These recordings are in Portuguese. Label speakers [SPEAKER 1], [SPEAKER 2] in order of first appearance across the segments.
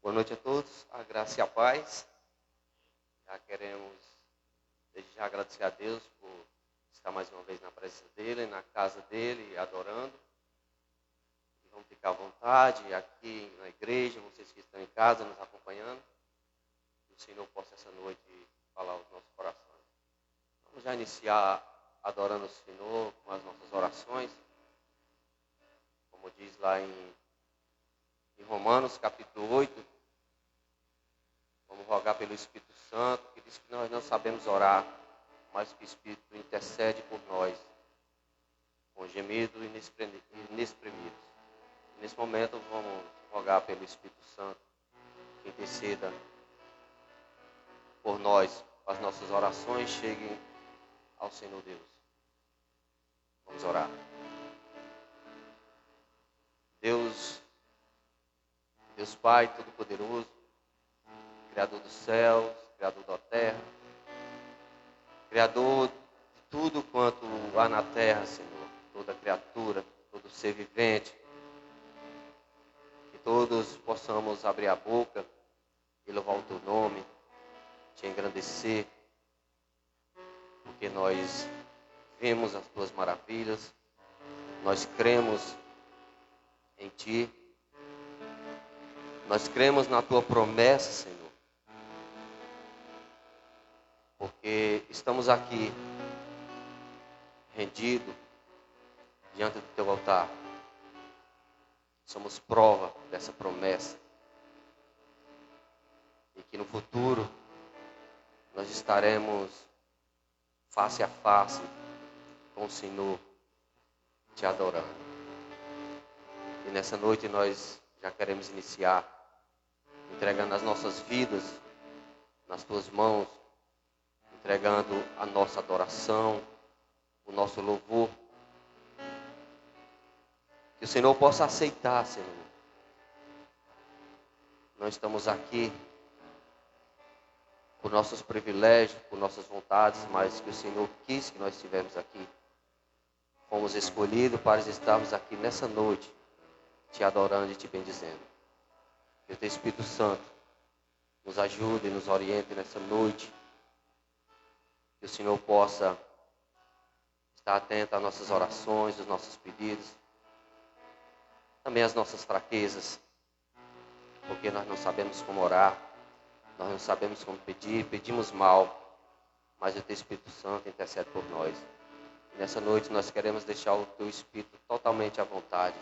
[SPEAKER 1] Boa noite a todos, a graça e a paz. Já queremos, desde já, agradecer a Deus por estar mais uma vez na presença dEle, na casa dEle, adorando. E vamos ficar à vontade aqui na igreja, vocês que estão em casa nos acompanhando. Que o Senhor possa essa noite falar aos nossos corações. Vamos já iniciar adorando o Senhor com as nossas orações. Como diz lá em Romanos capítulo 8. Vamos rogar pelo Espírito Santo, que diz que nós não sabemos orar, mas que o Espírito intercede por nós, com gemidos inexprimíveis. Nesse momento vamos rogar pelo Espírito Santo, que interceda por nós, as nossas orações cheguem ao Senhor Deus. Vamos orar. Deus Pai Todo-Poderoso, Criador dos céus, Criador da terra, Criador de tudo quanto há na terra, Senhor, toda criatura, todo ser vivente, que todos possamos abrir a boca e louvar o Teu nome, Te engrandecer, porque nós vemos as Tuas maravilhas, nós cremos em Ti, nós cremos na Tua promessa, Senhor. Porque estamos aqui, rendidos, diante do Teu altar. Somos prova dessa promessa. E que no futuro, nós estaremos face a face com o Senhor, Te adorando. E nessa noite nós já queremos iniciar, entregando as nossas vidas nas Tuas mãos, entregando a nossa adoração, o nosso louvor. Que o Senhor possa aceitar, Senhor. Nós estamos aqui por nossos privilégios, por nossas vontades, mas que o Senhor quis que nós estivéssemos aqui. Fomos escolhidos para estarmos aqui nessa noite, Te adorando e Te bendizendo. Que o Teu Espírito Santo nos ajude e nos oriente nessa noite. Que o Senhor possa estar atento às nossas orações, aos nossos pedidos, também às nossas fraquezas, porque nós não sabemos como orar, nós não sabemos como pedir, pedimos mal, mas o Teu Espírito Santo intercede por nós. E nessa noite nós queremos deixar o Teu Espírito totalmente à vontade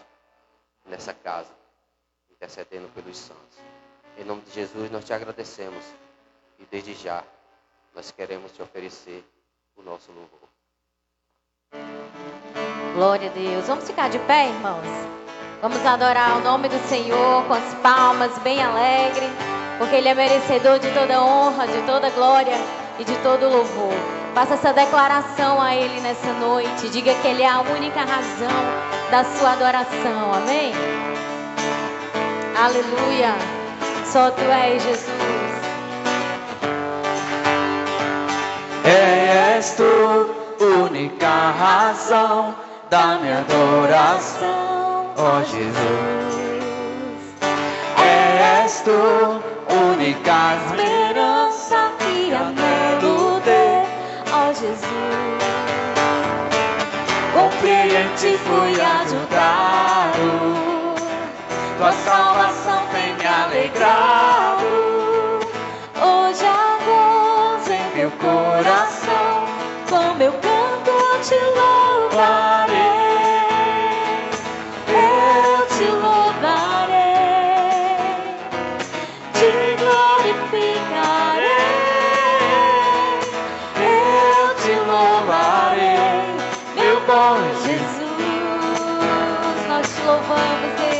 [SPEAKER 1] nessa casa, intercedendo pelos santos. Em nome de Jesus nós Te agradecemos e desde já nós queremos Te oferecer o nosso louvor.
[SPEAKER 2] Glória a Deus. Vamos ficar de pé, irmãos? Vamos adorar o nome do Senhor com as palmas, bem alegre, porque Ele é merecedor de toda honra, de toda glória e de todo louvor. Faça essa declaração a Ele nessa noite. Diga que Ele é a única razão da sua adoração. Amém? Aleluia. Só Tu és, Jesus.
[SPEAKER 3] És Tu, única razão da minha adoração, ó Jesus. És Tu, única esperança que anelo ter, ó Jesus. Confiei em Ti, fui ajudado, Tua salvação tem me alegrado. Hoje há gozo em meu coração, com meu canto eu Te louvarei, eu Te louvarei, Te glorificarei, eu Te louvarei, meu bom Jesus.
[SPEAKER 2] Nós Te louvamos, Deus.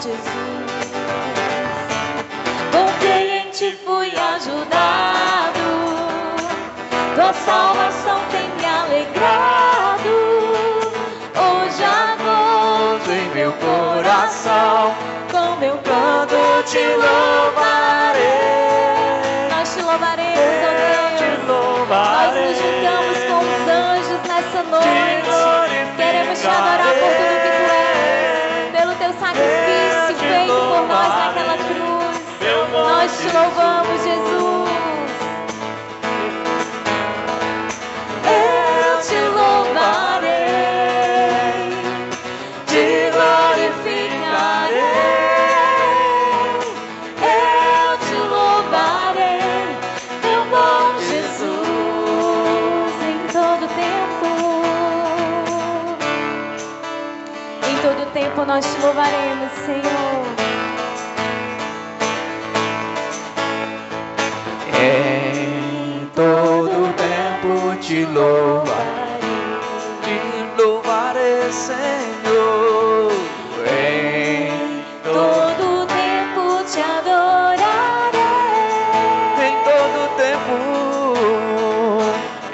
[SPEAKER 2] Jesus. Porque em ti fui ajudado, tua salvação tem me alegrado. Hoje há gozo em meu coração, com meu canto te louvarei. Nós te louvaremos, ó Deus. Nós nos juntamos com os anjos nessa noite. Queremos te adorar por tudo que tu és, pelo teu sacrifício feito por nós naquela cruz. Nós te louvamos, Jesus. Eu te louvarei, te glorificarei. Eu te louvarei, meu bom Jesus, em todo tempo. Em todo tempo nós te louvaremos, Senhor.
[SPEAKER 3] Em todo tempo te louvarei, Senhor. Em
[SPEAKER 2] Todo tempo te adorarei.
[SPEAKER 3] em todo tempo,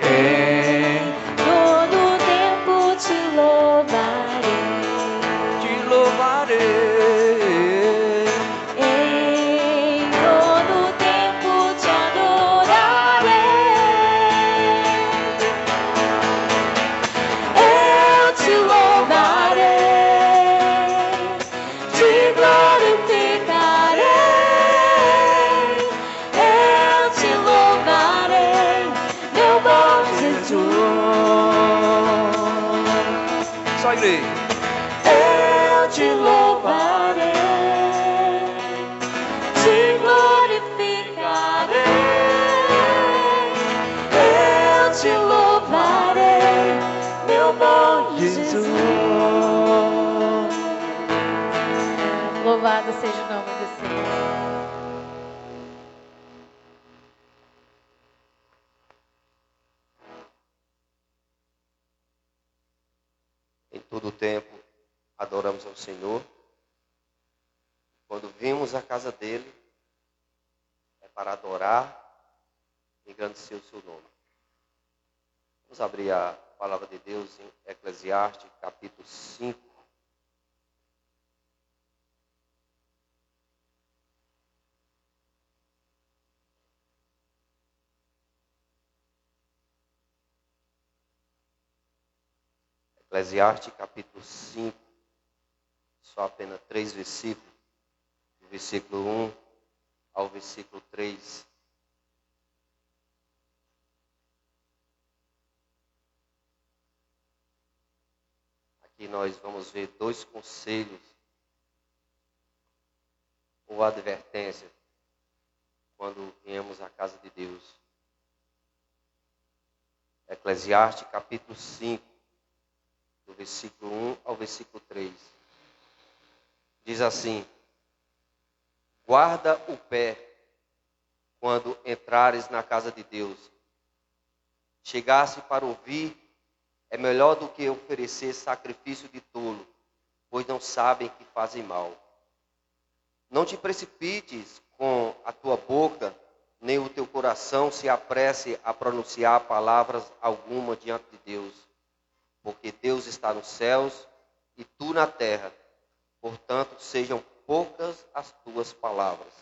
[SPEAKER 3] em
[SPEAKER 2] Todo tempo te louvarei.
[SPEAKER 3] te louvarei.
[SPEAKER 2] Em todo tempo te adorarei. Eu te louvarei, te glorificarei. Eu te louvarei, meu bom Jesus.
[SPEAKER 3] Só a igreja.
[SPEAKER 2] Eu te louvarei, te glorificarei. Eu te louvarei, meu bom Jesus. Louvado seja o nome do Senhor.
[SPEAKER 1] Em todo tempo, adoramos ao Senhor. Quando vimos a casa dele, é para adorar e engrandecer o seu nome. Vamos abrir a palavra de Deus em Eclesiastes, capítulo 5. Eclesiastes, capítulo 5. Só apenas 3 versículos. Do versículo 1 ao versículo 3. Aqui nós vamos ver 2 conselhos ou advertências quando viemos à casa de Deus. Eclesiastes capítulo 5, do versículo 1 ao versículo 3. Diz assim: guarda o pé quando entrares na casa de Deus. Chegasse para ouvir, é melhor do que oferecer sacrifício de tolo, pois não sabem que fazem mal. Não te precipites com a tua boca, nem o teu coração se apresse a pronunciar palavras alguma diante de Deus, porque Deus está nos céus e tu na terra, portanto sejam poucas as tuas palavras.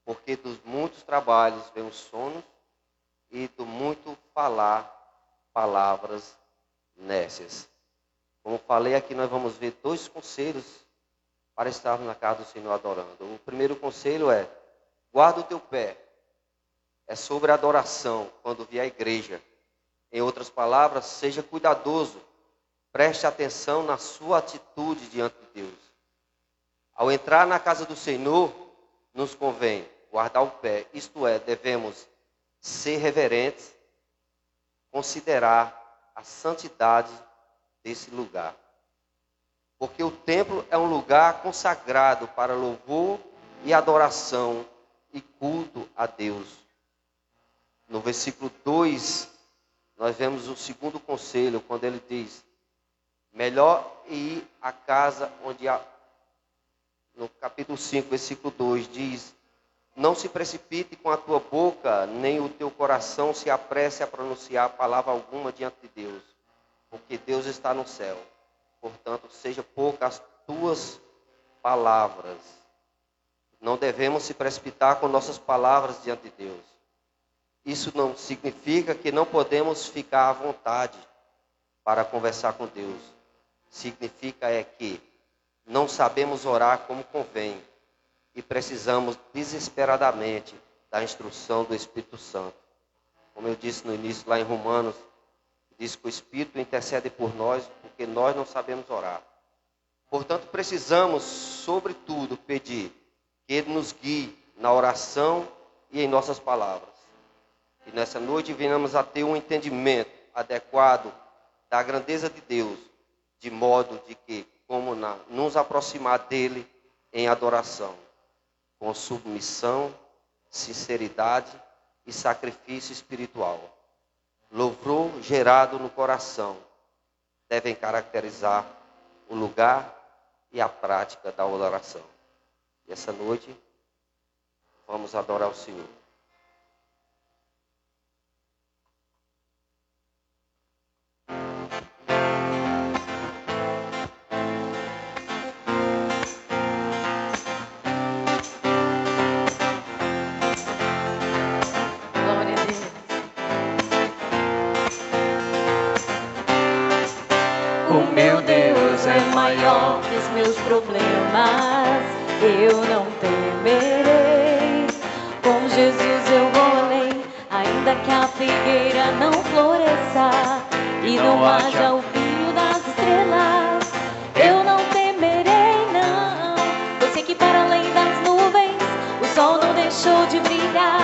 [SPEAKER 1] Porque dos muitos trabalhos vem o sono, e do muito falar palavras nécias. Como falei aqui, nós vamos ver 2 conselhos para estarmos na casa do Senhor adorando. O primeiro conselho é: guarda o teu pé. É sobre a adoração quando vier à igreja. Em outras palavras, seja cuidadoso. Preste atenção na sua atitude diante de Deus. Ao entrar na casa do Senhor, nos convém guardar o pé. Isto é, devemos ser reverentes, considerar a santidade desse lugar. Porque o templo é um lugar consagrado para louvor e adoração e culto a Deus. No versículo 2, nós vemos o segundo conselho, quando ele diz: melhor ir à casa onde no capítulo 5, versículo 2, diz: não se precipite com a tua boca, nem o teu coração se apresse a pronunciar palavra alguma diante de Deus, porque Deus está no céu. Portanto, seja poucas as tuas palavras. Não devemos se precipitar com nossas palavras diante de Deus. Isso não significa que não podemos ficar à vontade para conversar com Deus. Significa que não sabemos orar como convém e precisamos desesperadamente da instrução do Espírito Santo. Como eu disse no início, lá em Romanos, diz que o Espírito intercede por nós porque nós não sabemos orar. Portanto, precisamos, sobretudo, pedir que Ele nos guie na oração e em nossas palavras. E nessa noite venhamos a ter um entendimento adequado da grandeza de Deus, de modo de que, como nos aproximar dEle em adoração, com submissão, sinceridade e sacrifício espiritual. Louvor gerado no coração devem caracterizar o lugar e a prática da adoração. E essa noite vamos adorar o Senhor.
[SPEAKER 2] Glória a Deus.
[SPEAKER 3] O meu Deus é
[SPEAKER 2] Maior que os meus problemas, eu não temerei. Com Jesus eu vou além, ainda que a figueira não floresça e não haja o brilho das estrelas. Eu não temerei, não. Eu sei que para além das nuvens o sol não deixou de brilhar,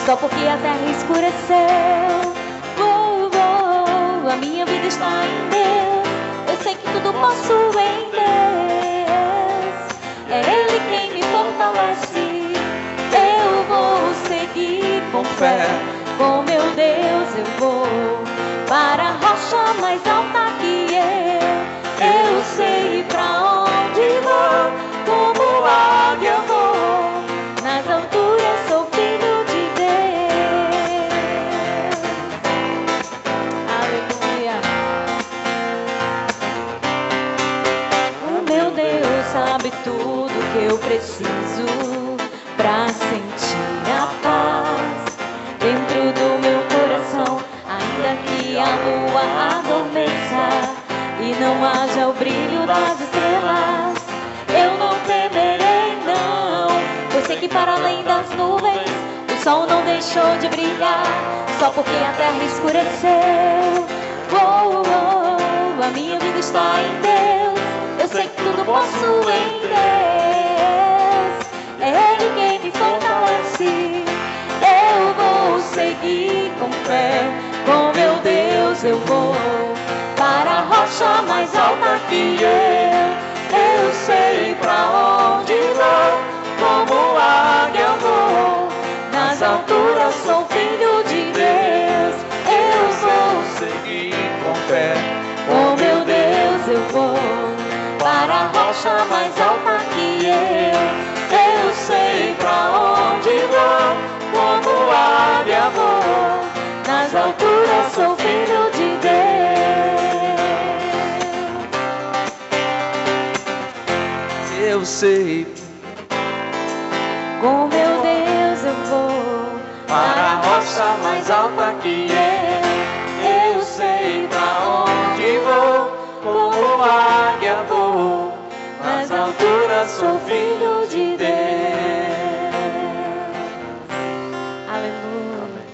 [SPEAKER 2] só porque a terra escureceu. A minha vida está em Deus. Eu sei que tudo posso em Deus. É Ele quem me fortalece. Eu vou seguir com fé. Com meu Deus eu vou para a rocha mais alta que eu. Eu sei pra onde vou. Como águia vou. Nas alturas sou filho de Deus. Aleluia. O meu Deus sabe tudo que eu preciso pra sentir a paz dentro do meu coração, ainda que a lua adormeça e não haja o brilho das estrelas. Eu não temerei, não. Eu sei que para além das nuvens o sol não deixou de brilhar, só porque a terra escureceu. A minha vida está em Deus. Eu sei que tudo posso em Deus. É Ele quem me fortalece. Eu vou seguir com fé. Com meu Deus eu vou para a rocha mais alta que eu sei pra onde vou. Como águia vou. Nas alturas sou filho de Deus. Eu vou
[SPEAKER 3] seguir com fé.
[SPEAKER 2] com meu Deus eu vou para a rocha mais alta que eu sei pra onde vou. Como águia vou. Nas alturas sou filho de Deus.
[SPEAKER 3] Eu sei
[SPEAKER 2] Com meu Deus eu vou
[SPEAKER 3] para a rocha mais alta que eu sei pra onde vou. Como águia vou. Nas alturas sou filho de Deus.
[SPEAKER 2] Aleluia.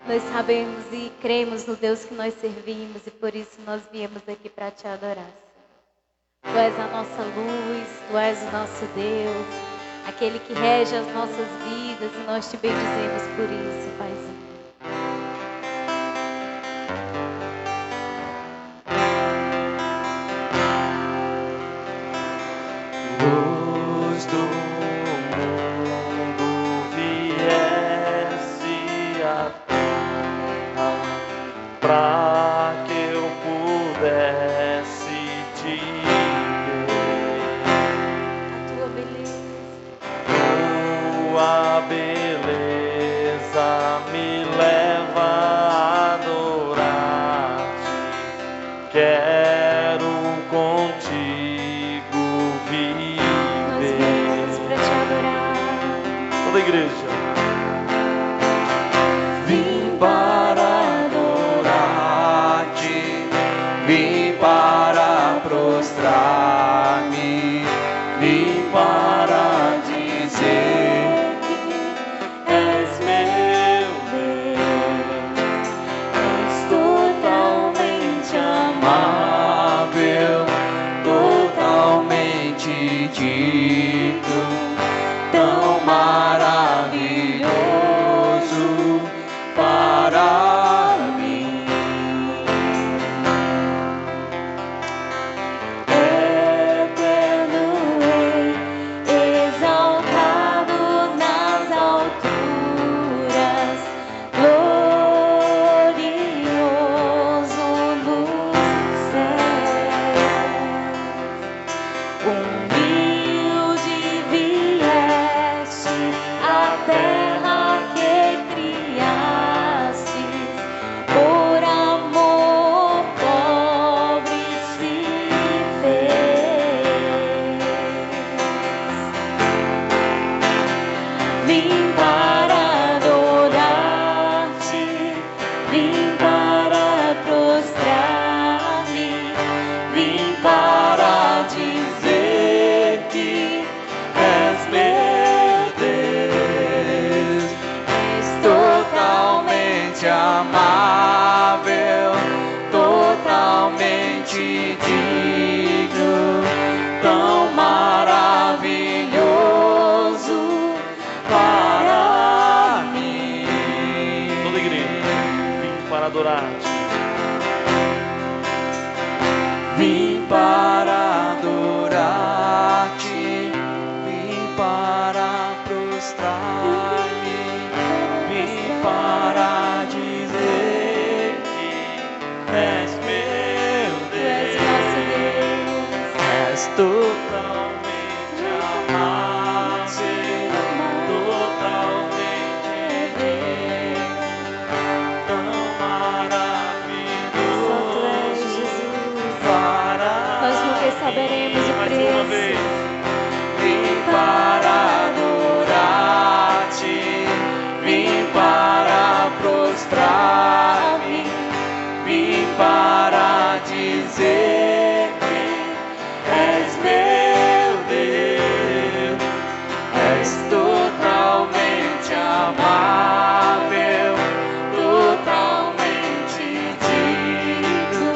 [SPEAKER 2] Nós sabemos e cremos no Deus que nós servimos e por isso nós viemos aqui para te adorar. Tu és a nossa luz, Tu és o nosso Deus, aquele que rege as nossas vidas e nós te bendizemos por isso, Paizinho.
[SPEAKER 3] Luz do mundo viesse à terra pra que eu pudesse te ver.
[SPEAKER 2] A Tua beleza.
[SPEAKER 3] quero contigo
[SPEAKER 2] Nós
[SPEAKER 3] viver.
[SPEAKER 2] viemos para te adorar.
[SPEAKER 3] Toda a igreja.
[SPEAKER 4] Vim para adorar-te, vim para prostrar-me, vim para dizer que és meu Deus, és totalmente amável, totalmente digno, tão maravilhoso para mim. Eterno Rei, exaltado nas alturas, glorioso nos céus, humilde vieste à terra que criaste, por amor pobre se fez. Vim para adorar-te, vim para prostrar-me, vim para dizer que és meu Deus, és totalmente amável, totalmente digno, tão maravilhoso para mim.
[SPEAKER 3] Toda a igreja. Vim para adorar-te.
[SPEAKER 4] Vim para adorar-te, vim para prostrar-me, vim para dizer que és meu
[SPEAKER 2] Tu és
[SPEAKER 4] Deus,
[SPEAKER 2] nosso Deus.
[SPEAKER 4] és totalmente amável, totalmente digno, tão
[SPEAKER 2] Só tu és
[SPEAKER 4] maravilhoso
[SPEAKER 2] Jesus.
[SPEAKER 4] para
[SPEAKER 2] Nós nunca saberemos o
[SPEAKER 3] Mais uma
[SPEAKER 2] preço.
[SPEAKER 3] vez.
[SPEAKER 4] Vim para adorar-te, vim para prostrar-me, vim para dizer que és meu Deus, és totalmente amável, totalmente digno,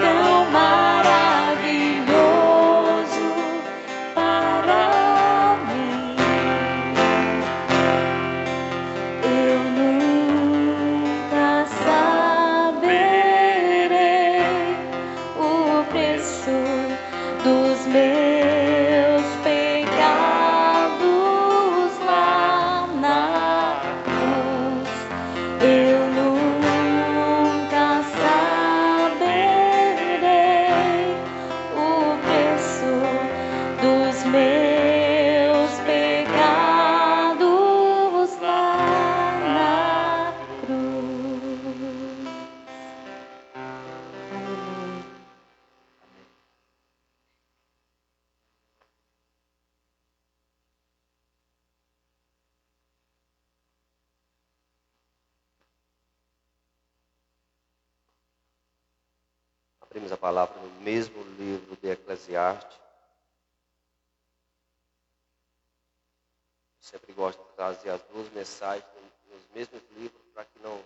[SPEAKER 4] tão maravilhoso para mim. Eu nunca saberei o preço dos meus pecados lá na cruz. Eu nunca saberei o preço dos meus pecados lá na cruz. Aleluia.
[SPEAKER 1] Abrimos a palavra no mesmo livro de Eclesiastes. Eu sempre gosto de trazer as duas mensagens nos mesmos livros para que não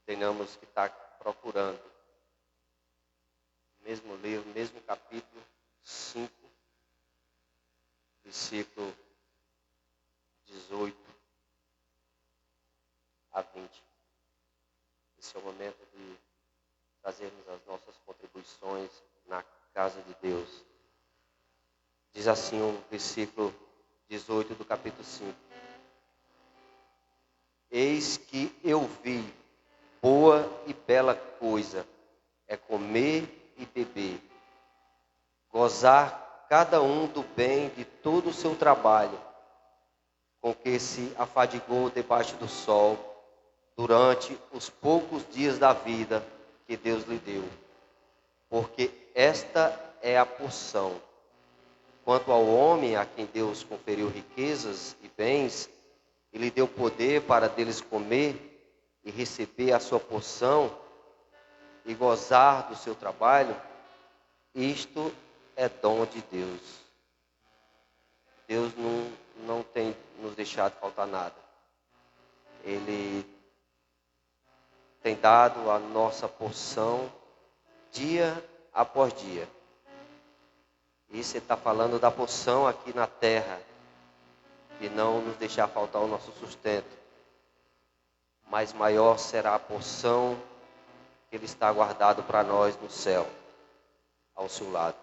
[SPEAKER 1] tenhamos que estar procurando. Mesmo livro, mesmo capítulo 5, versículo 18 a 20. Esse é o momento de trazermos as nossas contribuições na casa de Deus. Diz assim o versículo 18 do capítulo 5. Eis que eu vi, boa e bela coisa é comer e beber, gozar cada um do bem de todo o seu trabalho, com que se afadigou debaixo do sol, durante os poucos dias da vida que Deus lhe deu, porque esta é a porção. Quanto ao homem a quem Deus conferiu riquezas e bens, e lhe deu poder para deles comer e receber a sua porção e gozar do seu trabalho, isto é dom de Deus. Deus não tem nos deixado faltar nada. Ele tem dado a nossa porção dia após dia. Isso está falando da porção aqui na terra, de não nos deixar faltar o nosso sustento. Mas maior será a porção que Ele está guardado para nós no céu, ao seu lado.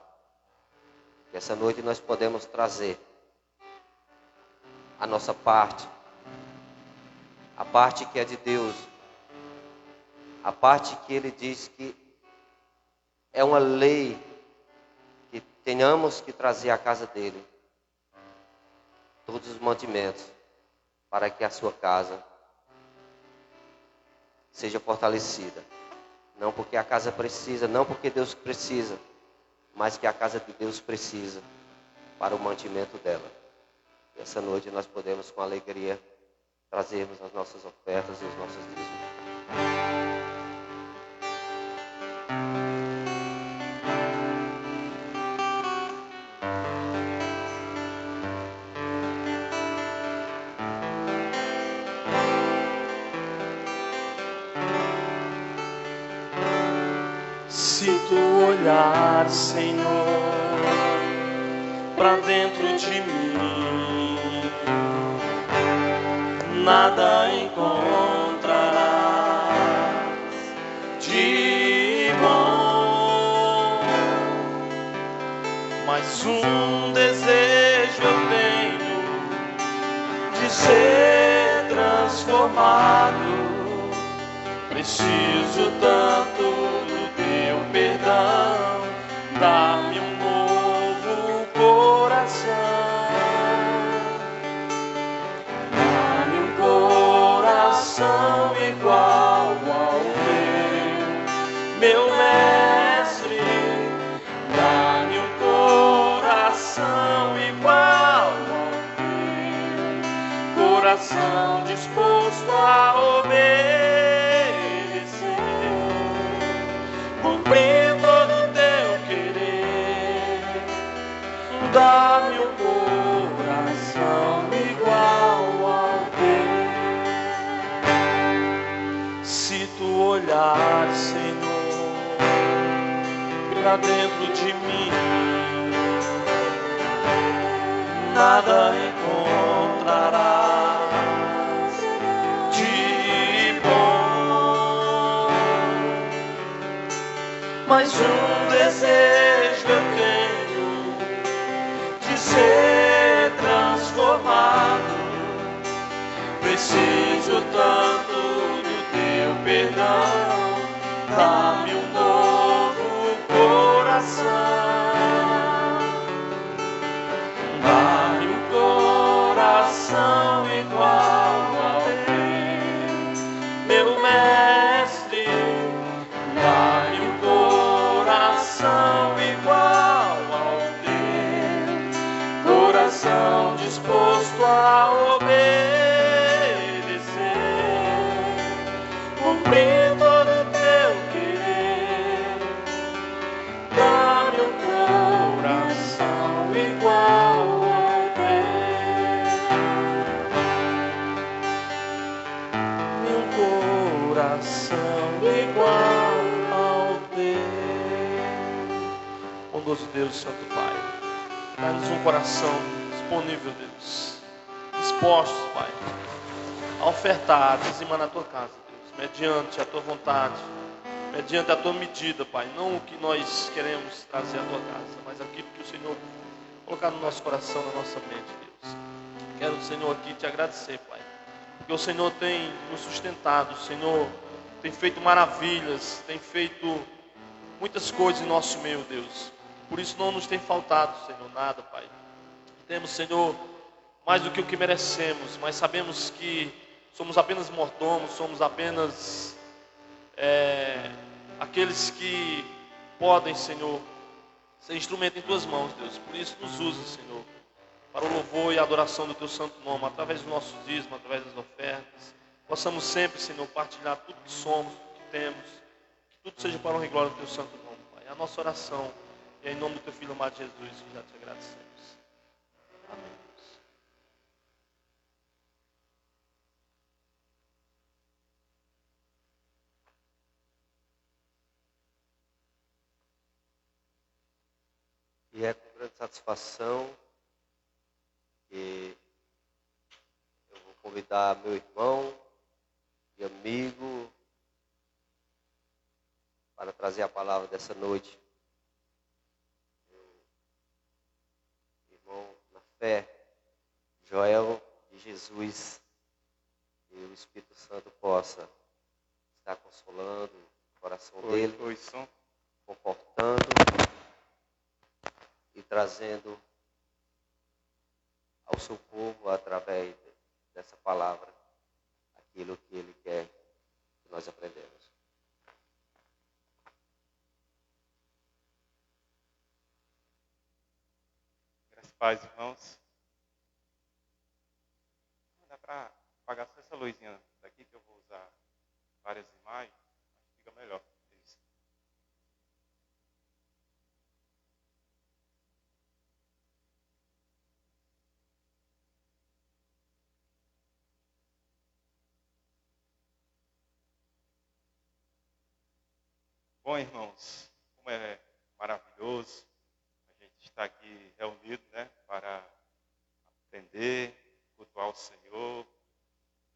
[SPEAKER 1] Essa noite nós podemos trazer a nossa parte, a parte que é de Deus, a parte que Ele diz que é uma lei que tenhamos que trazer à casa dEle, todos os mantimentos, para que a sua casa seja fortalecida. Não porque a casa precisa, não porque Deus precisa, mas que a casa de Deus precisa para o mantimento dela. E essa noite nós podemos com alegria trazermos as nossas ofertas e os nossos dízimos.
[SPEAKER 3] Se tu olhar, Senhor, para dentro de mim, nada encontrarás de bom, mas um desejo eu tenho de ser transformado. Preciso tanto do teu perdão, dá-me um novo coração, dá-me um coração igual ao teu, meu mestre, dá-me um coração igual ao teu, coração disposto a obedecer. Cumprir todo o teu querer, dá-me um coração igual ao teu. Se tu olhar, Senhor, pra dentro de mim, nada encontrarás de bom, mas um desejo eu tenho de ser transformado. Preciso tanto do teu perdão, dá-me um novo coração, dá-me um coração igual ao teu, meu mestre, dá-me um coração igual ao teu, coração disposto a obedecer, cumprir todo o teu querer, dá-me um coração igual ao teu, um coração igual ao teu. Bondoso Deus, Santo Pai, dá-nos um coração disponível, Deus, dispostos, Pai, a ofertar, a dizimar na tua casa, Deus, mediante a tua vontade, mediante a tua medida, Pai, não o que nós queremos trazer à tua casa, mas aquilo que o Senhor colocar no nosso coração, na nossa mente, Deus. Quero, Senhor, aqui te agradecer, Pai, porque o Senhor tem nos sustentado, o Senhor tem feito maravilhas, tem feito muitas coisas em nosso meio, Deus. Por isso não nos tem faltado, Senhor, nada, Pai. Temos, Senhor, mais do que o que merecemos, mas sabemos que
[SPEAKER 5] somos apenas mordomos, somos apenas aqueles que podem, Senhor, ser instrumento em Tuas mãos, Deus. Por isso nos usa, Senhor, para o louvor e a adoração do Teu santo nome, através do nosso dízimo, através das ofertas. Possamos sempre, Senhor, partilhar tudo que somos, tudo que temos, que tudo seja para a honra e glória do Teu santo nome, Pai. É a nossa oração, e é em nome do Teu Filho amado Jesus que já te agradecemos. Amém.
[SPEAKER 1] E é com grande satisfação que eu vou convidar meu irmão e amigo para trazer a palavra dessa noite. Meu irmão na fé, Joel de Jesus, que o Espírito Santo possa estar consolando o coração dele, confortando e trazendo ao seu povo, através dessa palavra, aquilo que ele quer que nós aprendemos.
[SPEAKER 6] Graças a paz, irmãos. Dá para apagar só essa luzinha daqui, que eu vou usar várias imagens, acho que fica melhor. Isso. Bom, irmãos, como é maravilhoso a gente estar aqui reunido, né, para aprender, cultuar o Senhor,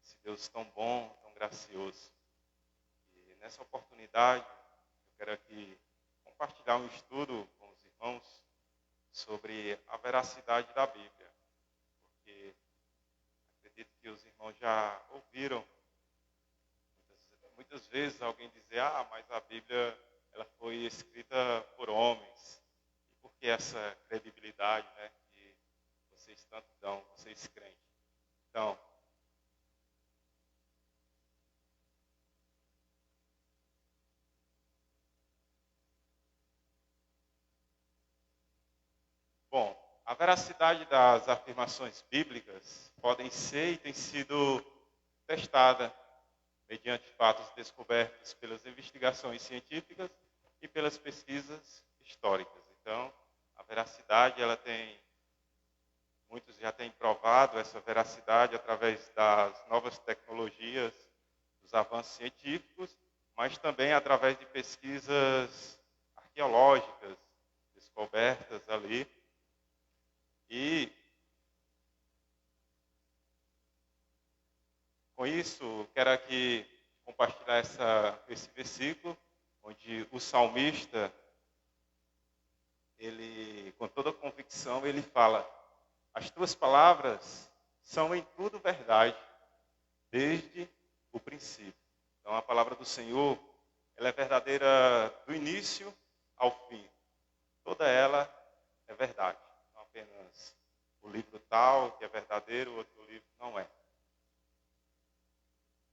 [SPEAKER 6] esse Deus tão bom, tão gracioso. E nessa oportunidade, eu quero aqui compartilhar um estudo com os irmãos sobre a veracidade da Bíblia, porque acredito que os irmãos já ouviram muitas vezes alguém dizer: mas a Bíblia ela foi escrita por homens. E por que essa credibilidade, né, que vocês tanto dão, vocês creem? Então, bom, a veracidade das afirmações bíblicas podem ser e tem sido testada mediante fatos descobertos pelas investigações científicas e pelas pesquisas históricas. Então, a veracidade, muitos já têm provado essa veracidade através das novas tecnologias, dos avanços científicos, mas também através de pesquisas arqueológicas, descobertas ali. E com isso, quero aqui compartilhar esse versículo, onde o salmista, ele, com toda convicção, ele fala: as tuas palavras são em tudo verdade, desde o princípio. Então, a palavra do Senhor, ela é verdadeira do início ao fim. Toda ela é verdade. Não apenas o livro tal, que é verdadeiro, o outro livro não é.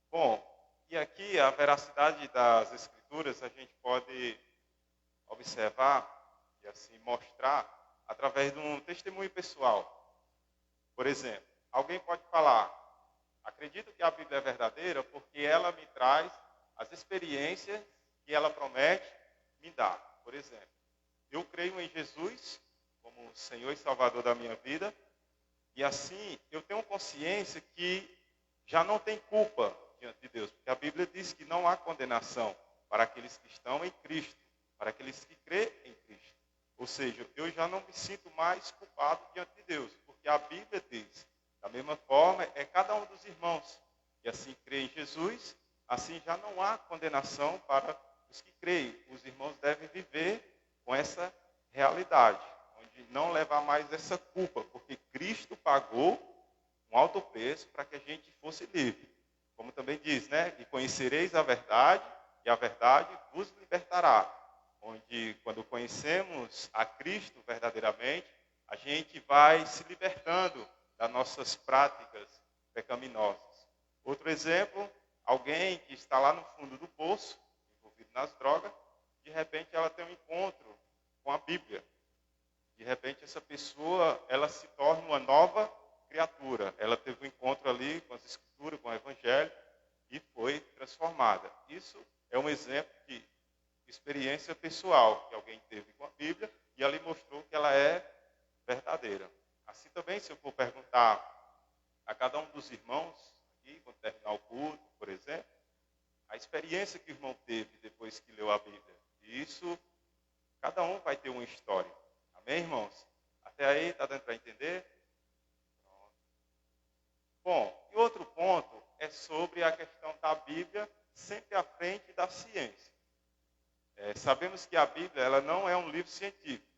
[SPEAKER 6] Bom, e aqui a veracidade das Escrituras a gente pode observar e assim mostrar através de um testemunho pessoal. Por exemplo, alguém pode falar: acredito que a Bíblia é verdadeira porque ela me traz as experiências que ela promete me dar. Por exemplo, eu creio em Jesus como Senhor e Salvador da minha vida, e assim eu tenho consciência que já não tem culpa diante de Deus, porque a Bíblia diz que não há condenação para aqueles que estão em Cristo, para aqueles que creem em Cristo. Ou seja, eu já não me sinto mais culpado diante de Deus, porque a Bíblia diz, da mesma forma, é cada um dos irmãos que assim crê em Jesus, assim já não há condenação para os que creem. Os irmãos devem viver com essa realidade, onde não levar mais essa culpa, porque Cristo pagou um alto preço para que a gente fosse livre. Como também diz, né? E conhecereis a verdade, e a verdade vos libertará. Onde, quando conhecemos a Cristo verdadeiramente, a gente vai se libertando das nossas práticas pecaminosas. Outro exemplo, alguém que está lá no fundo do poço, envolvido nas drogas, de repente ela tem um encontro com a Bíblia. De repente essa pessoa, ela se torna uma nova criatura. Ela teve um encontro ali com as Escrituras, com o Evangelho, e foi transformada. Isso é um exemplo de experiência pessoal que alguém teve com a Bíblia, e ali mostrou que ela é verdadeira. Assim também, se eu for perguntar a cada um dos irmãos, aqui, quando terminar o culto, por exemplo, a experiência que o irmão teve depois que leu a Bíblia. E isso, cada um vai ter uma história. Amém, irmãos? Até aí, está dando para entender? Pronto. Bom, e outro ponto é sobre a questão da Bíblia sempre à frente da ciência. Sabemos que a Bíblia ela não é um livro científico,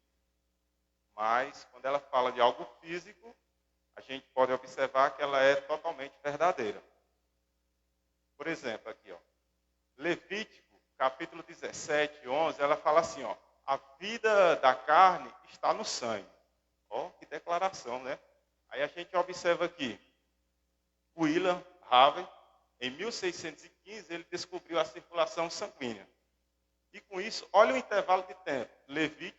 [SPEAKER 6] mas quando ela fala de algo físico, a gente pode observar que ela é totalmente verdadeira. Por exemplo, aqui, ó, Levítico, capítulo 17, 11, ela fala assim, ó, a vida da carne está no sangue. Ó, que declaração, né? Aí a gente observa aqui, William Harvey, em 1615, ele descobriu a circulação sanguínea. E com isso, olha o intervalo de tempo. Levítico,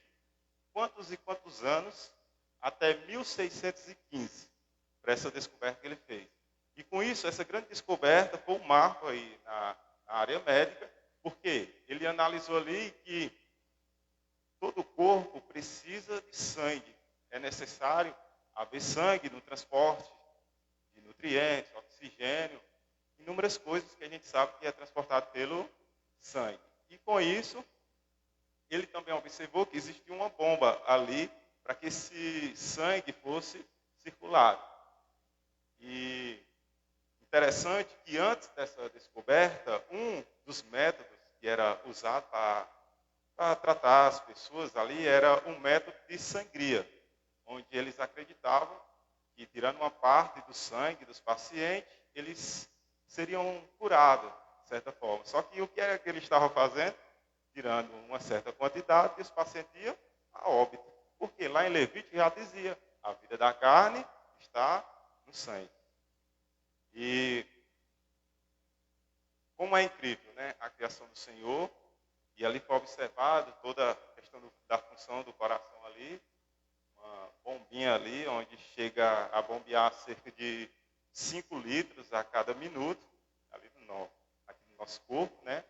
[SPEAKER 6] quantos e quantos anos, até 1615, para essa descoberta que ele fez. E com isso, essa grande descoberta foi um marco aí na área médica, porque ele analisou ali que todo o corpo precisa de sangue. É necessário haver sangue no transporte de nutrientes, oxigênio, inúmeras coisas que a gente sabe que é transportado pelo sangue. E com isso, ele também observou que existia uma bomba ali para que esse sangue fosse circulado. E interessante que antes dessa descoberta, um dos métodos que era usado para tratar as pessoas ali era um método de sangria, onde eles acreditavam que, tirando uma parte do sangue dos pacientes, eles seriam curados, de certa forma. Só que o que era que ele estava fazendo? Tirando uma certa quantidade, e os pacientes iam a óbito. Porque lá em Levítico já dizia, a vida da carne está no sangue. E como é incrível, né, a criação do Senhor, e ali foi observado toda a questão da função do coração ali, uma bombinha ali, onde chega a bombear cerca de 5 litros a cada minuto, ali aqui no nosso corpo, né?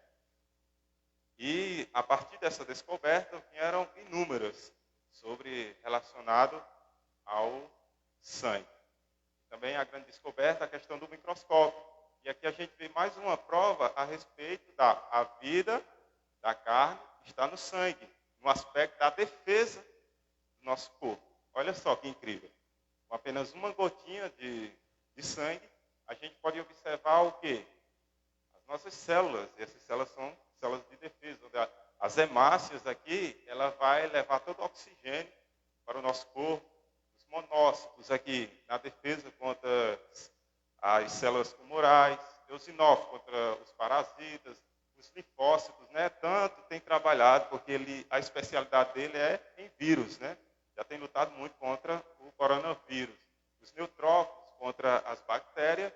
[SPEAKER 6] E a partir dessa descoberta vieram inúmeras relacionado ao sangue. Também a grande descoberta, a questão do microscópio. E aqui a gente vê mais uma prova a respeito a vida da carne está no sangue, no aspecto da defesa do nosso corpo. Olha só que incrível. Com apenas uma gotinha de sangue, a gente pode observar o quê? As nossas células. E essas células são células de defesa. As hemácias aqui, ela vai levar todo o oxigênio para o nosso corpo. Os monócitos aqui, na defesa contra as células tumorais. Eosinófilos contra os parasitas. Os linfócitos, né? Tanto tem trabalhado, porque a especialidade dele é em vírus, né? Já tem lutado muito contra o coronavírus. Os neutrófilos contra as bactérias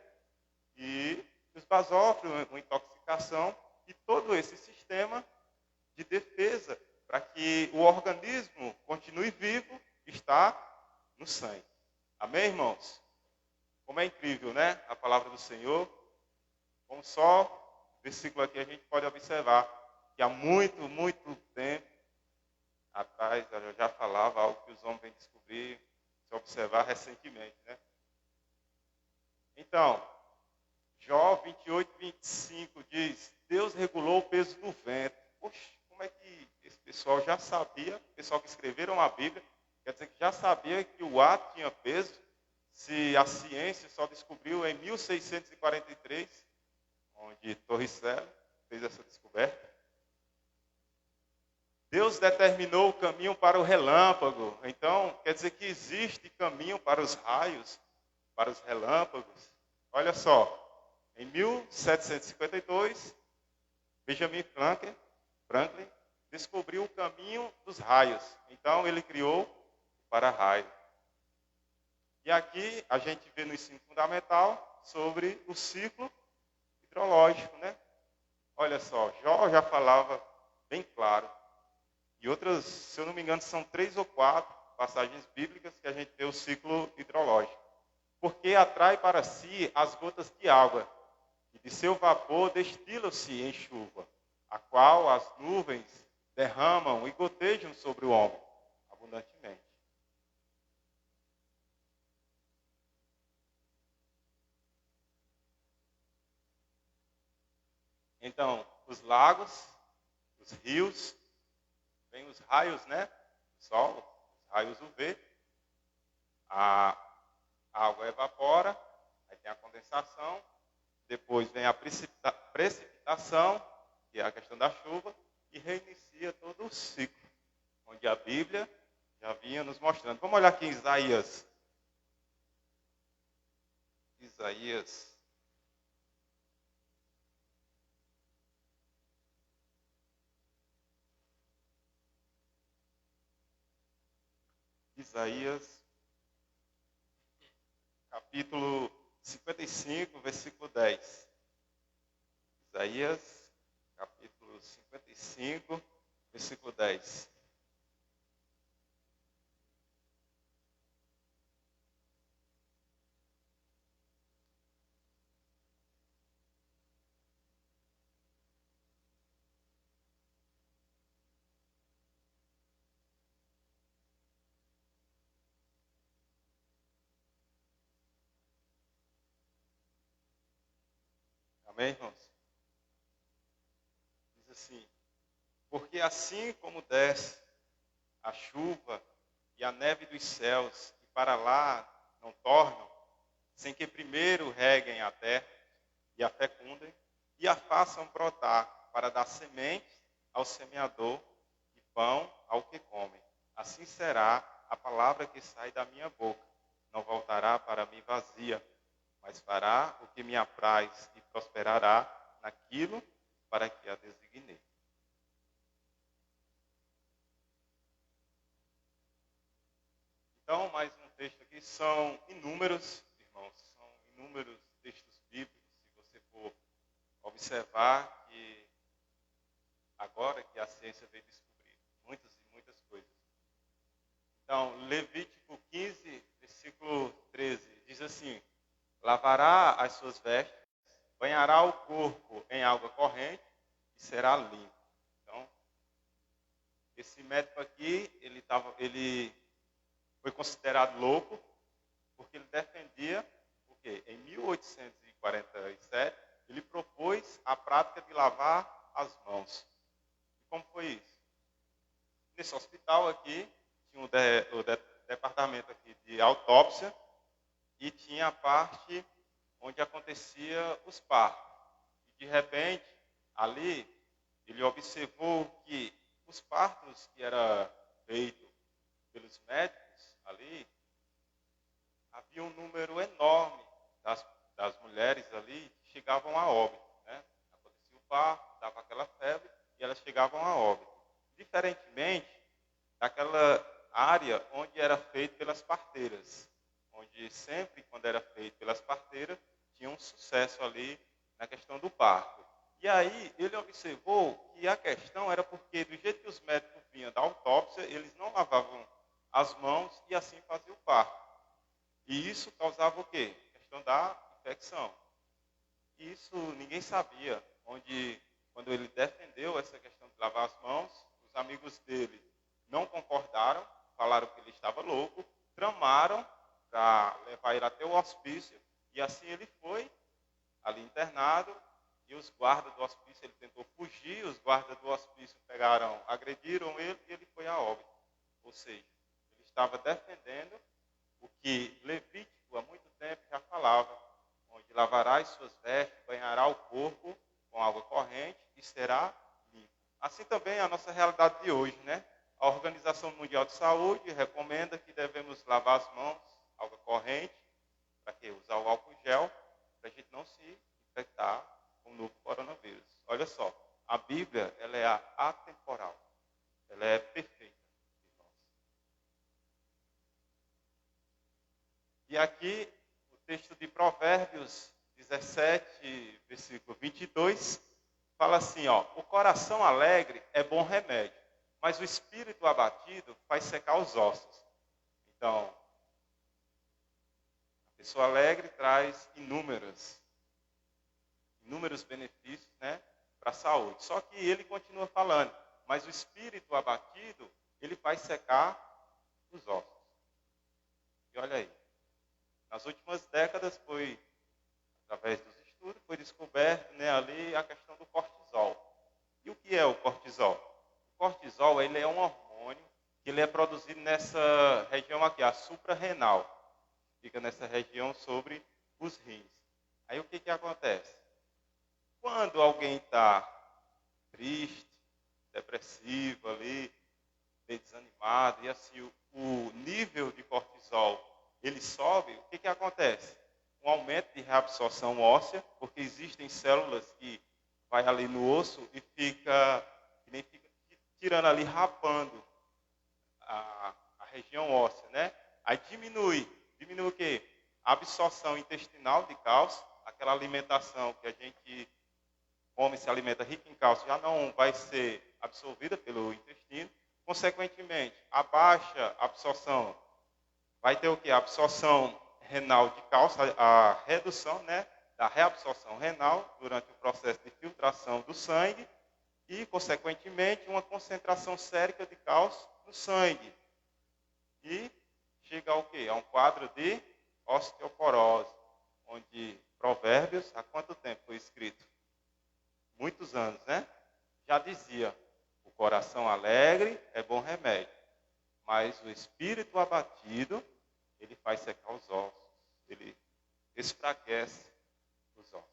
[SPEAKER 6] e os basófilos, uma intoxicação, e todo esse sistema de defesa para que o organismo continue vivo está no sangue. Amém, irmãos? Como é incrível, né? A palavra do Senhor. Com só o versículo aqui a gente pode observar que há muito, muito tempo atrás, eu já falava algo que os homens vêm descobrir, se observar recentemente, né? Então, Jó 28, 25 diz, Deus regulou o peso do vento. Poxa, como é que esse pessoal já sabia, o pessoal que escreveram a Bíblia, quer dizer que já sabia que o ar tinha peso, se a ciência só descobriu em 1643, onde Torricelli fez essa descoberta. Deus determinou o caminho para o relâmpago. Então, quer dizer que existe caminho para os raios, para os relâmpagos. Olha só, em 1752, Benjamin Franklin descobriu o caminho dos raios. Então, ele criou o para-raio. E aqui, a gente vê no ensino fundamental, sobre o ciclo hidrológico, né? Olha só, Jó já falava bem claro. E outras, se eu não me engano, são 3 ou 4 passagens bíblicas que a gente vê o ciclo hidrológico. Porque atrai para si as gotas de água, e de seu vapor destilam-se em chuva, a qual as nuvens derramam e gotejam sobre o homem abundantemente. Então, os lagos, os rios, vem os raios, né? Do sol, os raios UV, a água evapora, aí tem a condensação, depois vem a precipitação, que é a questão da chuva, e reinicia todo o ciclo, onde a Bíblia já vinha nos mostrando. Vamos olhar aqui em Isaías. Isaías, capítulo 55, versículo 10. Isaías, capítulo 55, versículo 10. Amém, irmãos? Diz assim: porque assim como desce a chuva e a neve dos céus, e para lá não tornam, sem que primeiro reguem a terra e a fecundem, e a façam brotar para dar semente ao semeador e pão ao que come. Assim será a palavra que sai da minha boca. Não voltará para mim vazia, mas fará o que me apraz e prosperará naquilo para que a designei. Então, mais um texto aqui, são inúmeros, irmãos, são inúmeros textos bíblicos, se você for observar que agora que a ciência veio descobrir muitas e muitas coisas. Então, Levítico 15, versículo 13, diz assim: lavará as suas vestes, banhará o corpo em água corrente e será limpo. Então, esse médico aqui, ele foi considerado louco, porque ele defendia, porque em 1847, ele propôs a prática de lavar as mãos. E como foi isso? Nesse hospital aqui, tinha o departamento aqui de autópsia, e tinha a parte onde acontecia os partos. E de repente, ali, ele observou que os partos que eram feitos pelos médicos ali, havia um número enorme das mulheres ali que chegavam a óbito, né? Acontecia o parto, dava aquela febre e elas chegavam a óbito. Diferentemente daquela área onde era feito pelas parteiras, onde sempre, quando era feito pelas parteiras, tinha um sucesso ali na questão do parto. E aí ele observou que a questão era porque, do jeito que os médicos vinham da autópsia, eles não lavavam as mãos e assim faziam o parto. E isso causava o quê? A questão da infecção. E isso ninguém sabia, quando ele defendeu essa questão de lavar as mãos, os amigos dele não concordaram, falaram que ele estava louco, tramaram para levar ele até o hospício, e assim ele foi ali internado, e os guardas do hospício, ele tentou fugir, os guardas do hospício agrediram ele, e ele foi a óbito. Ou seja, ele estava defendendo o que Levítico há muito tempo já falava, onde lavará as suas vestes, banhará o corpo com água corrente e será limpo. Assim também é a nossa realidade de hoje, né? A Organização Mundial de Saúde recomenda que devemos lavar as mãos, água corrente, para que usar o álcool gel, para a gente não se infectar com o novo coronavírus. Olha só, a Bíblia, ela é atemporal, ela é perfeita, irmãos. E aqui, o texto de Provérbios 17, versículo 22, fala assim, ó, o coração alegre é bom remédio, mas o espírito abatido faz secar os ossos. Então, a pessoa alegre traz inúmeros benefícios, né, para a saúde. Só que ele continua falando, mas o espírito abatido, ele faz secar os ossos. E olha aí, nas últimas décadas foi, através dos estudos, foi descoberto, né, ali a questão do cortisol. E o que é o cortisol? O cortisol, ele é um hormônio que ele é produzido nessa região aqui, a suprarrenal. Fica nessa região sobre os rins. Aí o que acontece? Quando alguém está triste, depressivo ali, meio desanimado, e assim o nível de cortisol ele sobe, o que acontece? Um aumento de reabsorção óssea, porque existem células que vai ali no osso e fica tirando ali, rapando a região óssea, né? Aí diminui o quê? A absorção intestinal de cálcio, aquela alimentação que a gente come, se alimenta rica em cálcio, já não vai ser absorvida pelo intestino. Consequentemente, a baixa absorção vai ter o quê? A absorção renal de cálcio, a redução, né, da reabsorção renal durante o processo de filtração do sangue e, consequentemente, uma concentração sérica de cálcio no sangue. E chega ao quê? A um quadro de osteoporose, onde Provérbios, há quanto tempo foi escrito? Muitos anos, né? Já dizia, o coração alegre é bom remédio, mas o espírito abatido, ele faz secar os ossos, ele esfraquece os ossos.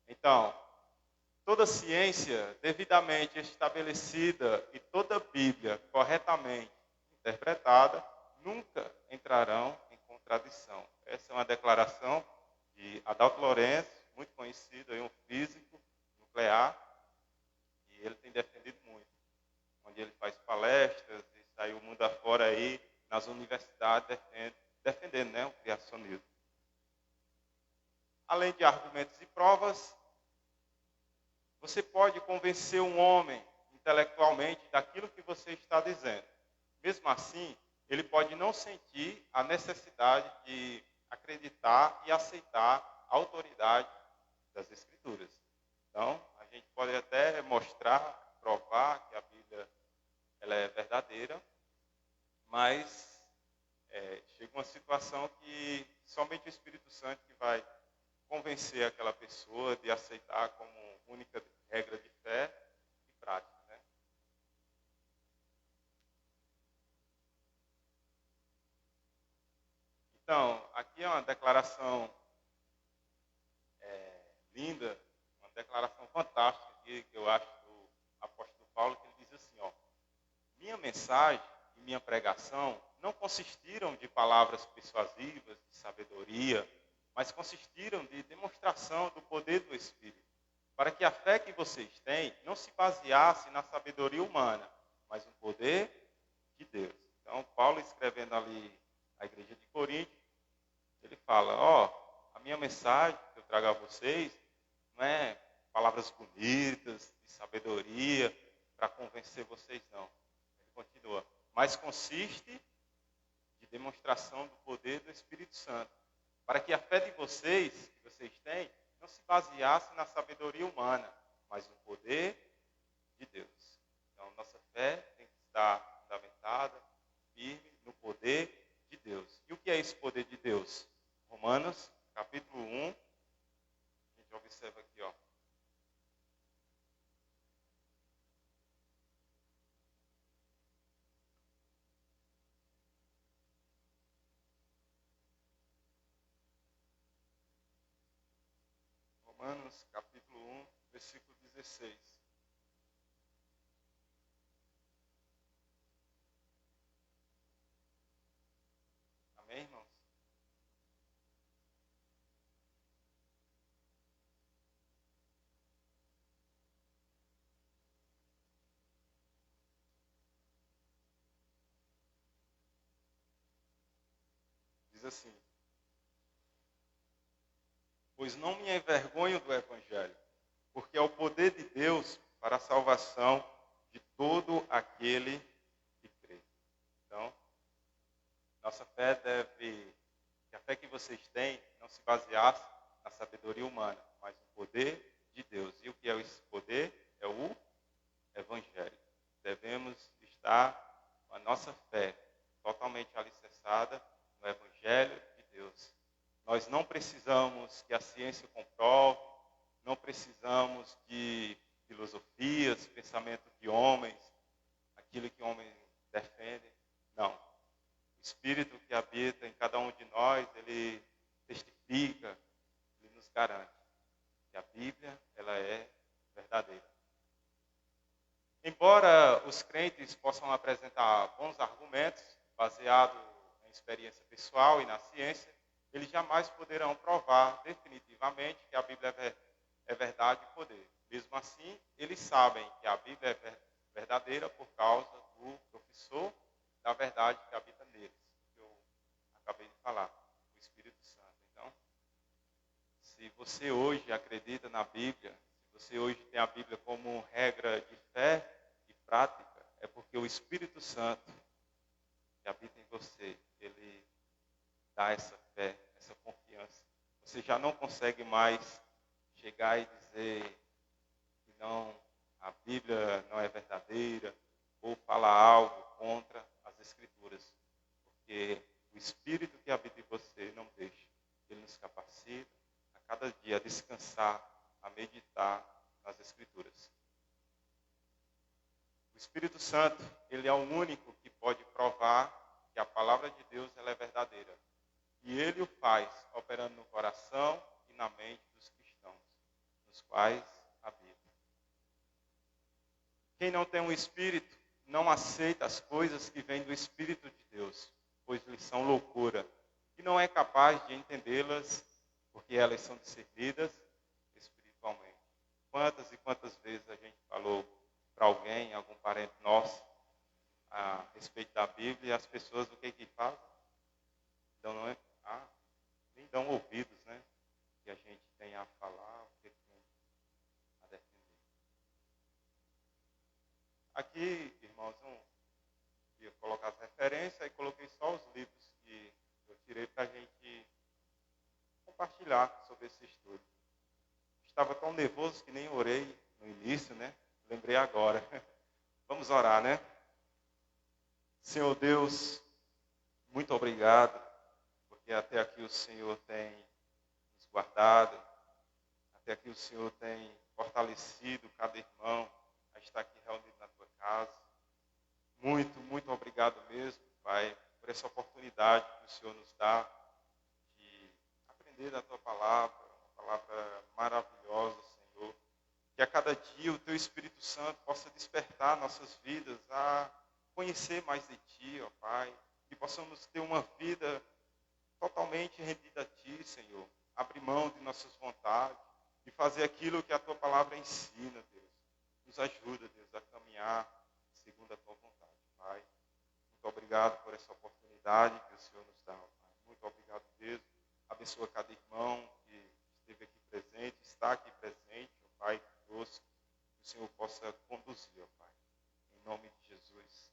[SPEAKER 6] Então, toda ciência devidamente estabelecida e toda Bíblia corretamente interpretada nunca entrarão em contradição. Essa é uma declaração de Adalto Lourenço, muito conhecido, um físico nuclear, e ele tem defendido muito, onde ele faz palestras e saiu o mundo afora aí, nas universidades, defendendo, né, o criacionismo. Além de argumentos e provas, você pode convencer um homem intelectualmente daquilo que você está dizendo. Mesmo assim, ele pode não sentir a necessidade de acreditar e aceitar a autoridade das Escrituras. Então, a gente pode até mostrar, provar que a Bíblia ela é verdadeira, mas chega uma situação que somente o Espírito Santo que vai convencer aquela pessoa de aceitar como única regra de fé e prática. Né? Então, aqui é uma declaração linda, uma declaração fantástica que eu acho do apóstolo Paulo, que ele diz assim, ó, minha mensagem e minha pregação não consistiram de palavras persuasivas, de sabedoria, mas consistiram de demonstração do poder do Espírito, para que a fé que vocês têm não se baseasse na sabedoria humana, mas no poder de Deus. Então, Paulo escrevendo ali à igreja de Corinto, ele fala, a minha mensagem que eu trago a vocês não é palavras bonitas, de sabedoria, para convencer vocês, não. Ele continua, mas consiste de demonstração do poder do Espírito Santo, para que a fé de vocês, que vocês têm, não se baseasse na sabedoria humana, mas no poder de Deus. Então, nossa fé tem que estar fundamentada, firme, no poder de Deus. E o que é esse poder de Deus? Romanos, capítulo 1, a gente observa aqui, ó. Romanos, capítulo 1, versículo 16. Amém, irmãos? Diz assim, pois não me envergonho do Evangelho, porque é o poder de Deus para a salvação de todo aquele que crê. Então, nossa fé que a fé que vocês têm não se baseasse na sabedoria humana, mas no poder de Deus. E o que é esse poder? É o Evangelho. Devemos estar com a nossa fé totalmente alicerçada no Evangelho de Deus. Nós não precisamos que a ciência comprove, não precisamos de filosofias, pensamento de homens, aquilo que homens defendem. Não. O Espírito que habita em cada um de nós, ele testifica, ele nos garante que a Bíblia, ela é verdadeira. Embora os crentes possam apresentar bons argumentos, baseados em experiência pessoal e na ciência, eles jamais poderão provar definitivamente que a Bíblia é verdade e poder. Mesmo assim, eles sabem que a Bíblia é verdadeira por causa do professor da verdade que habita neles, que eu acabei de falar, o Espírito Santo. Então, se você hoje acredita na Bíblia, se você hoje tem a Bíblia como regra de fé e prática, é porque o Espírito Santo que habita em você, ele dá essa fé, essa confiança. Você já não consegue mais chegar e dizer que não, a Bíblia não é verdadeira, ou falar algo contra as Escrituras, porque o Espírito que habita em você não deixa. Ele nos capacita a cada dia a descansar, a meditar nas Escrituras. O Espírito Santo, ele é o único que pode provar que a palavra de Deus ela é verdadeira. E ele o faz operando no coração e na mente dos cristãos, nos quais habita. Quem não tem um Espírito não aceita as coisas que vêm do Espírito de Deus, pois lhes são loucura, e não é capaz de entendê-las, porque elas são discernidas espiritualmente. Quantas e quantas vezes a gente falou para alguém, algum parente nosso, a respeito da Bíblia, e as pessoas o que fazem? Então não é, nem dão ouvidos, né? Que a gente tem a falar, o que tem a defender. Aqui, irmãos, eu ia colocar as referências e coloquei só os livros que eu tirei para a gente compartilhar sobre esse estudo. Estava tão nervoso que nem orei no início, né? Lembrei agora. Vamos orar, né? Senhor Deus, muito obrigado, porque até aqui o Senhor tem nos guardado, até aqui o Senhor tem fortalecido cada irmão a estar aqui reunido na tua casa. Muito, muito obrigado mesmo, Pai, por essa oportunidade que o Senhor nos dá de aprender da tua palavra, uma palavra maravilhosa, Senhor. Que a cada dia o teu Espírito Santo possa despertar nossas vidas a conhecer mais de ti, ó Pai, que possamos ter uma vida totalmente rendida a ti, Senhor. Abrir mão de nossas vontades e fazer aquilo que a tua palavra ensina, Deus. Nos ajuda, Deus, a caminhar segundo a tua vontade, Pai. Muito obrigado por essa oportunidade que o Senhor nos dá, Pai. Muito obrigado mesmo. Abençoa cada irmão que esteve aqui presente, está aqui presente, ó Pai, conosco. Que o Senhor possa conduzir, ó Pai. Em nome de Jesus.